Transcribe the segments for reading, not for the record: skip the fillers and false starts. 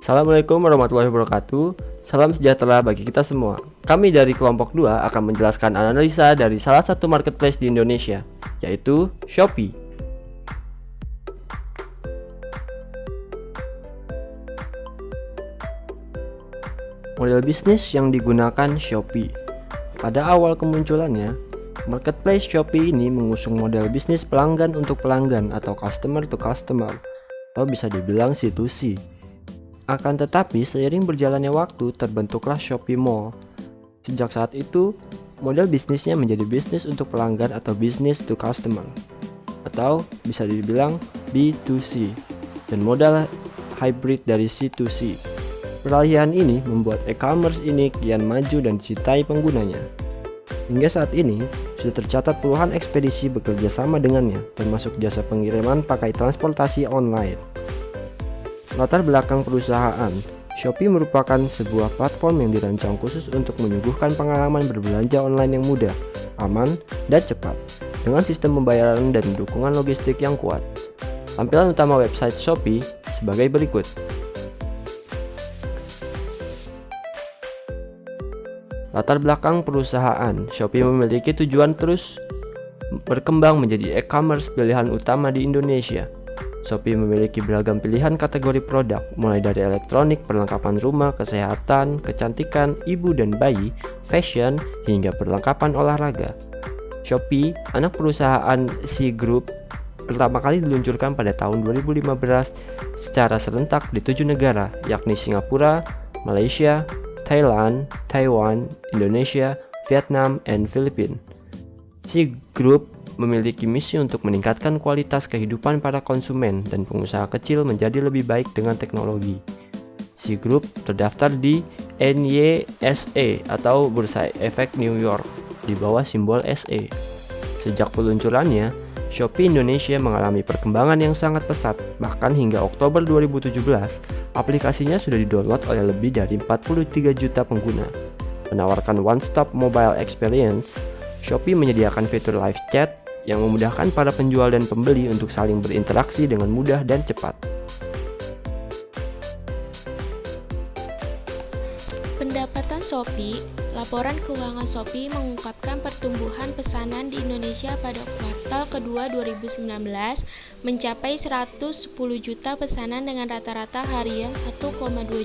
Assalamualaikum warahmatullahi wabarakatuh. Salam sejahtera bagi kita semua. Kami dari kelompok 2 akan menjelaskan analisa dari salah satu marketplace di Indonesia, yaitu Shopee. Model bisnis yang digunakan Shopee. Pada awal kemunculannya, marketplace Shopee ini mengusung model bisnis pelanggan untuk pelanggan atau customer to customer, atau bisa dibilang C2C. Akan tetapi, seiring berjalannya waktu, terbentuklah Shopee Mall. Sejak saat itu, model bisnisnya menjadi bisnis untuk pelanggan atau business to customer, atau bisa dibilang B2C, dan modal hybrid dari C2C. Peralihan ini membuat e-commerce ini kian maju dan dicintai penggunanya. Hingga saat ini, sudah tercatat puluhan ekspedisi bekerja sama dengannya, termasuk jasa pengiriman pakai transportasi online. Latar belakang perusahaan, Shopee merupakan sebuah platform yang dirancang khusus untuk menyuguhkan pengalaman berbelanja online yang mudah, aman, dan cepat, dengan sistem pembayaran dan dukungan logistik yang kuat. Tampilan utama website Shopee sebagai berikut. Latar belakang perusahaan, Shopee memiliki tujuan terus berkembang menjadi e-commerce pilihan utama di Indonesia. Shopee memiliki beragam pilihan kategori produk, mulai dari elektronik, perlengkapan rumah, kesehatan, kecantikan, ibu dan bayi, fashion, hingga perlengkapan olahraga. Shopee, anak perusahaan Sea Group, pertama kali diluncurkan pada tahun 2015 secara serentak di 7 negara, yakni Singapura, Malaysia, Thailand, Taiwan, Indonesia, Vietnam, dan Filipina. Sea Group memiliki misi untuk meningkatkan kualitas kehidupan para konsumen dan pengusaha kecil menjadi lebih baik dengan teknologi. Sea Group terdaftar di NYSE atau Bursa Efek New York di bawah simbol SE. Sejak peluncurannya, Shopee Indonesia mengalami perkembangan yang sangat pesat. Bahkan hingga Oktober 2017, aplikasinya sudah didownload oleh lebih dari 43 juta pengguna. Menawarkan one-stop mobile experience, Shopee menyediakan fitur live chat yang memudahkan para penjual dan pembeli untuk saling berinteraksi dengan mudah dan cepat. Pendapatan Shopee, laporan keuangan Shopee mengungkapkan pertumbuhan pesanan di Indonesia pada kuartal kedua 2019 mencapai 110 juta pesanan dengan rata-rata harian 1,2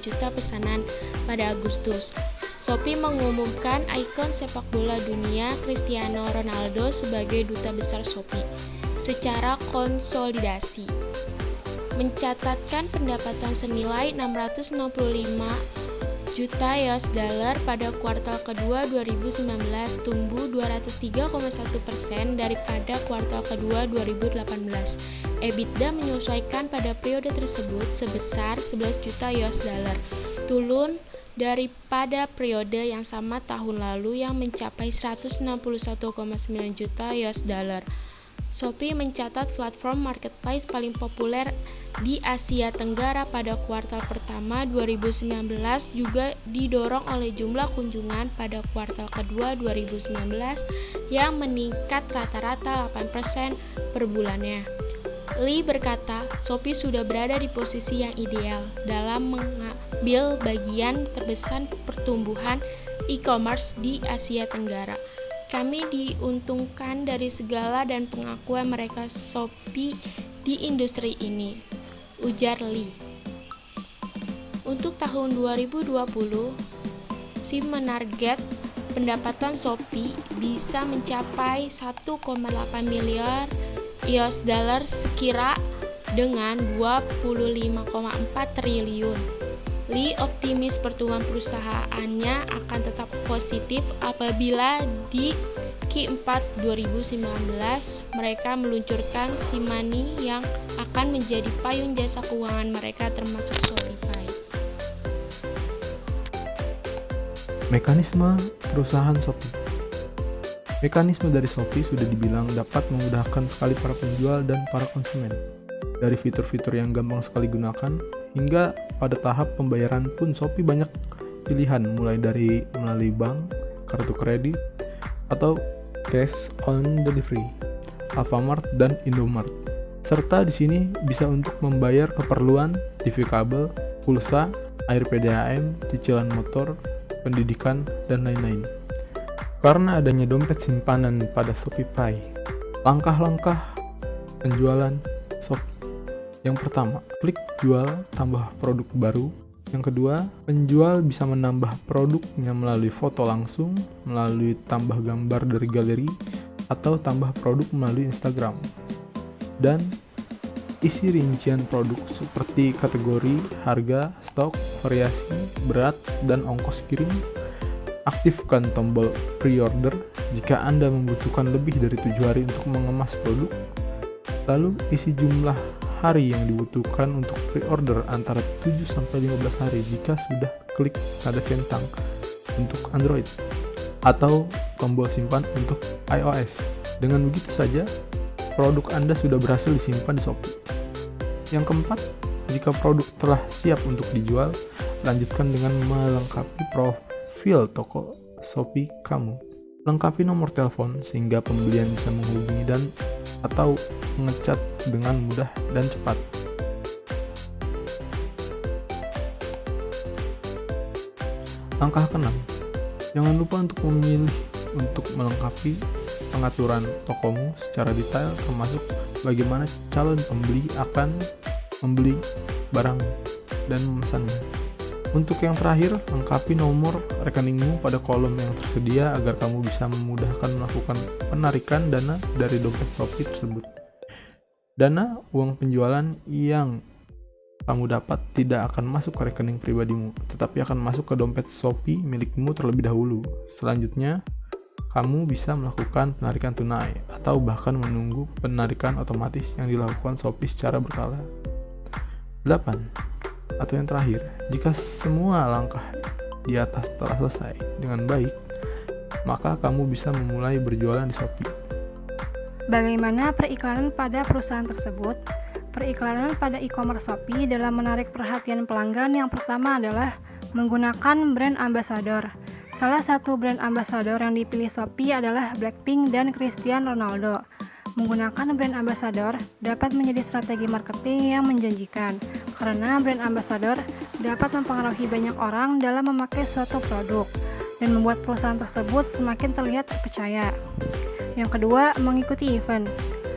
juta pesanan pada Agustus. Shopee mengumumkan ikon sepak bola dunia Cristiano Ronaldo sebagai duta besar Shopee secara konsolidasi, mencatatkan pendapatan senilai 665 juta US dollar pada kuartal kedua 2019, tumbuh 203,1% daripada kuartal kedua 2018. EBITDA menyesuaikan pada periode tersebut sebesar 11 juta US dollar, turun daripada periode yang sama tahun lalu yang mencapai 161,9 juta US dollar. Shopee mencatat platform marketplace paling populer di Asia Tenggara pada kuartal pertama 2019 juga didorong oleh jumlah kunjungan pada kuartal kedua 2019 yang meningkat rata-rata 8% per bulannya. Lee berkata, Shopee sudah berada di posisi yang ideal dalam mengambil bagian terbesar pertumbuhan e-commerce di Asia Tenggara. Kami diuntungkan dari segala dan pengakuan mereka Shopee di industri ini, ujar Lee. Untuk tahun 2020, si menarget pendapatan Shopee bisa mencapai 1,8 miliar US dollar sekira dengan 25,4 triliun. Lee optimis pertumbuhan perusahaannya akan tetap positif apabila di Q4 2019 mereka meluncurkan SeaMoney yang akan menjadi payung jasa keuangan mereka termasuk Shopify. Mekanisme perusahaan Shopee. Mekanisme dari Shopee sudah dibilang dapat memudahkan sekali para penjual dan para konsumen. Dari fitur-fitur yang gampang sekali gunakan, hingga pada tahap pembayaran pun Shopee banyak pilihan, mulai dari melalui bank, kartu kredit, atau cash on delivery, Alfamart dan Indomart. Serta di sini bisa untuk membayar keperluan TV kabel, pulsa, air PDAM, cicilan motor, pendidikan, dan lain-lain. Karena adanya dompet simpanan pada ShopeePay, langkah-langkah penjualan Shopee. Yang pertama, klik jual tambah produk baru. Yang kedua, penjual bisa menambah produknya melalui foto langsung, melalui tambah gambar dari galeri, atau tambah produk melalui Instagram. Dan isi rincian produk seperti kategori, harga, stok, variasi, berat, dan ongkos kirim. Aktifkan tombol pre-order jika Anda membutuhkan lebih dari 7 hari untuk mengemas produk. Lalu isi jumlah hari yang dibutuhkan untuk pre-order antara 7-15 hari jika sudah klik tanda centang untuk Android atau tombol simpan untuk iOS. Dengan begitu saja, produk Anda sudah berhasil disimpan di Shopee. Yang keempat, jika produk telah siap untuk dijual, lanjutkan dengan melengkapi profil toko Shopee kamu. Lengkapi nomor telepon sehingga pembelian bisa menghubungi dan atau mengecat dengan mudah dan cepat. Langkah keenam, jangan lupa untuk memilih untuk melengkapi pengaturan tokomu secara detail, termasuk bagaimana calon pembeli akan membeli barang dan memesannya. Untuk yang terakhir, lengkapi nomor rekeningmu pada kolom yang tersedia agar kamu bisa memudahkan melakukan penarikan dana dari dompet Shopee tersebut. Dana uang penjualan yang kamu dapat tidak akan masuk ke rekening pribadimu, tetapi akan masuk ke dompet Shopee milikmu terlebih dahulu. Selanjutnya, kamu bisa melakukan penarikan tunai atau bahkan menunggu penarikan otomatis yang dilakukan Shopee secara berkala. 8. Atau yang terakhir, jika semua langkah di atas telah selesai dengan baik, maka kamu bisa memulai berjualan di Shopee. Bagaimana periklanan pada perusahaan tersebut? Periklanan pada e-commerce Shopee dalam menarik perhatian pelanggan yang pertama adalah menggunakan brand ambassador. Salah satu brand ambassador yang dipilih Shopee adalah Blackpink dan Cristiano Ronaldo. Menggunakan brand ambassador dapat menjadi strategi marketing yang menjanjikan, karena brand ambassador dapat mempengaruhi banyak orang dalam memakai suatu produk dan membuat perusahaan tersebut semakin terlihat terpercaya. Yang kedua, mengikuti event.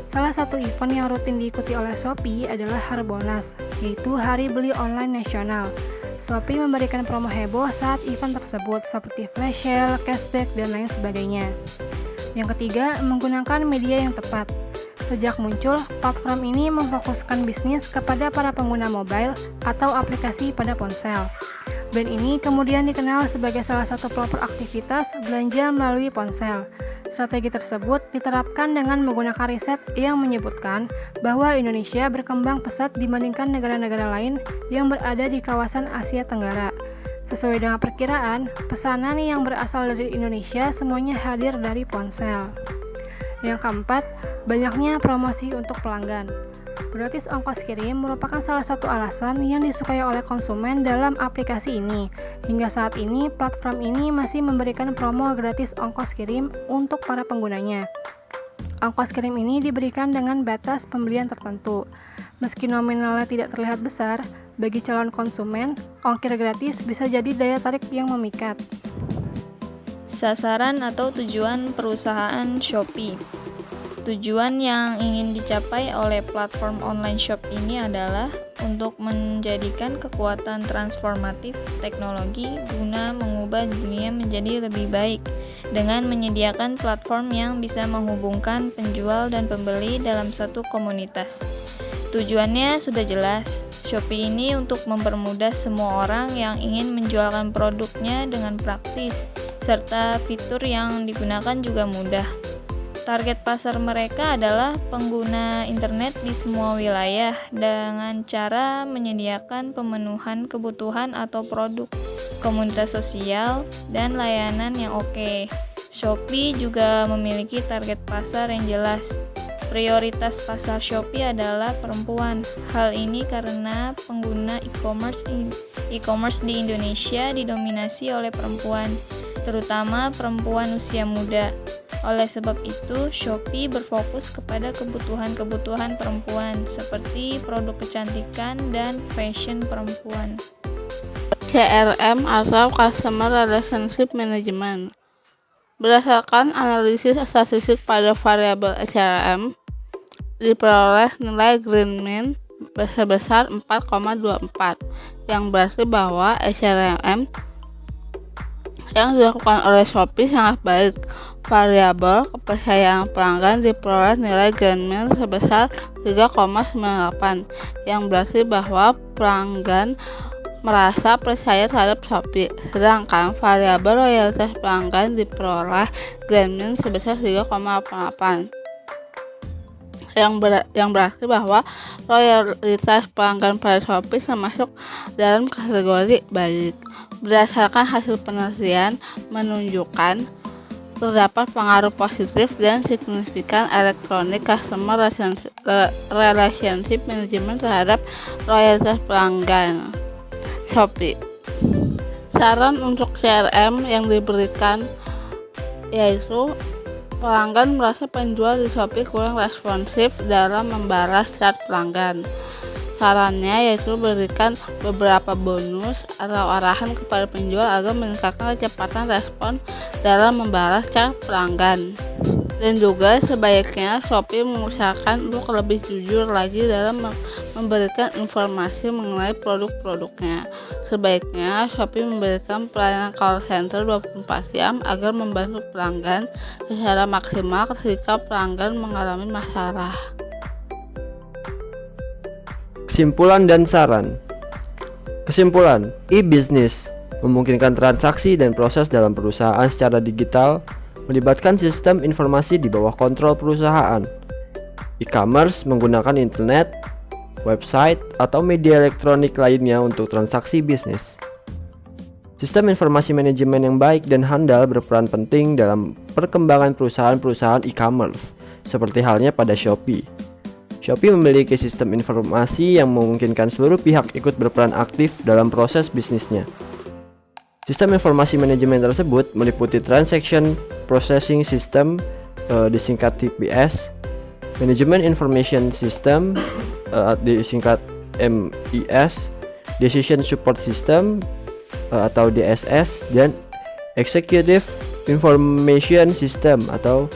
Salah satu event yang rutin diikuti oleh Shopee adalah Harbolnas, yaitu Hari Beli Online Nasional. Shopee memberikan promo heboh saat event tersebut seperti flash sale, cashback, dan lain sebagainya. Yang ketiga, menggunakan media yang tepat. Sejak muncul, platform ini memfokuskan bisnis kepada para pengguna mobile atau aplikasi pada ponsel. Brand ini kemudian dikenal sebagai salah satu pelopor aktivitas belanja melalui ponsel. Strategi tersebut diterapkan dengan menggunakan riset yang menyebutkan bahwa Indonesia berkembang pesat dibandingkan negara-negara lain yang berada di kawasan Asia Tenggara. Sesuai dengan perkiraan, pesanan yang berasal dari Indonesia semuanya hadir dari ponsel. Yang keempat, banyaknya promosi untuk pelanggan. Gratis ongkos kirim merupakan salah satu alasan yang disukai oleh konsumen dalam aplikasi ini. Hingga saat ini, platform ini masih memberikan promo gratis ongkos kirim untuk para penggunanya. Ongkos kirim ini diberikan dengan batas pembelian tertentu. Meski nominalnya tidak terlihat besar, bagi calon konsumen, ongkir gratis bisa jadi daya tarik yang memikat. Sasaran atau tujuan perusahaan Shopee. Tujuan yang ingin dicapai oleh platform online shop ini adalah untuk menjadikan kekuatan transformatif teknologi guna mengubah dunia menjadi lebih baik dengan menyediakan platform yang bisa menghubungkan penjual dan pembeli dalam satu komunitas. Tujuannya sudah jelas, Shopee ini untuk mempermudah semua orang yang ingin menjualkan produknya dengan praktis, serta fitur yang digunakan juga mudah. Target pasar mereka adalah pengguna internet di semua wilayah dengan cara menyediakan pemenuhan kebutuhan atau produk, komunitas sosial, dan layanan yang oke. Shopee juga memiliki target pasar yang jelas. Prioritas pasar Shopee adalah perempuan. Hal ini karena pengguna e-commerce di Indonesia didominasi oleh perempuan, terutama perempuan usia muda. Oleh sebab itu, Shopee berfokus kepada kebutuhan-kebutuhan perempuan seperti produk kecantikan dan fashion perempuan. CRM atau Customer Relationship Management. Berdasarkan analisis statistik pada variabel CRM, diperoleh nilai Greenman sebesar 4,24, yang berarti bahwa CRM yang dilakukan oleh Shopee sangat baik. Variabel kepercayaan pelanggan diperoleh nilai Greenman sebesar 3,98, yang berarti bahwa pelanggan merasa percaya terhadap Shopee. Sedangkan variabel loyalitas pelanggan diperoleh Greenman sebesar 3,88, yang berarti bahwa loyalitas pelanggan pada Shopee termasuk dalam kategori baik. Berdasarkan hasil penelitian menunjukkan terdapat pengaruh positif dan signifikan elektronik customer relationship management terhadap loyalitas pelanggan Shopee. Saran untuk CRM yang diberikan yaitu pelanggan merasa penjual di Shopee kurang responsif dalam membalas chat pelanggan. Sarannya yaitu berikan beberapa bonus atau arahan kepada penjual agar meningkatkan kecepatan respon dalam membalas chat pelanggan. Dan juga sebaiknya Shopee mengusahakan untuk lebih jujur lagi dalam memberikan informasi mengenai produk-produknya. Sebaiknya Shopee memberikan pelayanan call center 24 jam agar membantu pelanggan secara maksimal ketika pelanggan mengalami masalah. Kesimpulan dan saran. Kesimpulan, e-business memungkinkan transaksi dan proses dalam perusahaan secara digital, melibatkan sistem informasi di bawah kontrol perusahaan. E-commerce menggunakan internet, website, atau media elektronik lainnya untuk transaksi bisnis. Sistem informasi manajemen yang baik dan handal berperan penting dalam perkembangan perusahaan-perusahaan e-commerce, seperti halnya pada Shopee. Shopee memiliki sistem informasi yang memungkinkan seluruh pihak ikut berperan aktif dalam proses bisnisnya. Sistem informasi manajemen tersebut meliputi Transaction Processing System, disingkat TPS, Management Information System, disingkat MES, Decision Support System, atau DSS, dan Executive Information System atau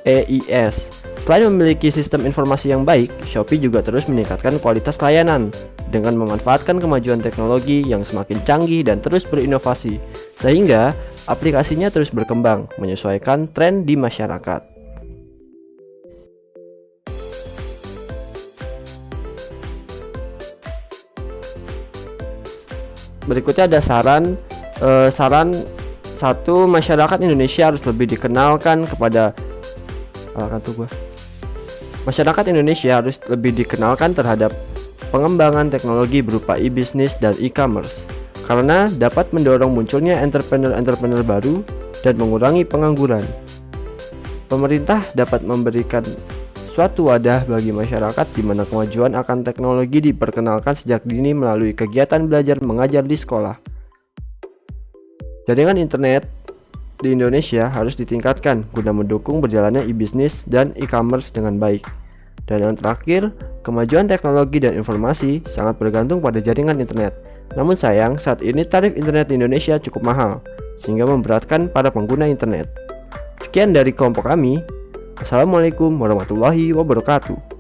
EIS. Selain memiliki sistem informasi yang baik, Shopee juga terus meningkatkan kualitas layanan dengan memanfaatkan kemajuan teknologi yang semakin canggih dan terus berinovasi, sehingga aplikasinya terus berkembang menyesuaikan tren di masyarakat. Berikutnya ada saran satu, masyarakat Indonesia harus lebih dikenalkan kepada Masyarakat Indonesia harus lebih dikenalkan terhadap pengembangan teknologi berupa e-business dan e-commerce, karena dapat mendorong munculnya entrepreneur-entrepreneur baru dan mengurangi pengangguran. Pemerintah dapat memberikan suatu wadah bagi masyarakat di mana kemajuan akan teknologi diperkenalkan sejak dini melalui kegiatan belajar mengajar di sekolah. Jaringan internet di Indonesia harus ditingkatkan guna mendukung berjalannya e-business dan e-commerce dengan baik. Dan yang terakhir, kemajuan teknologi dan informasi sangat bergantung pada jaringan internet. Namun sayang, saat ini tarif internet di Indonesia cukup mahal, sehingga memberatkan para pengguna internet. Sekian dari kelompok kami. Wassalamualaikum warahmatullahi wabarakatuh.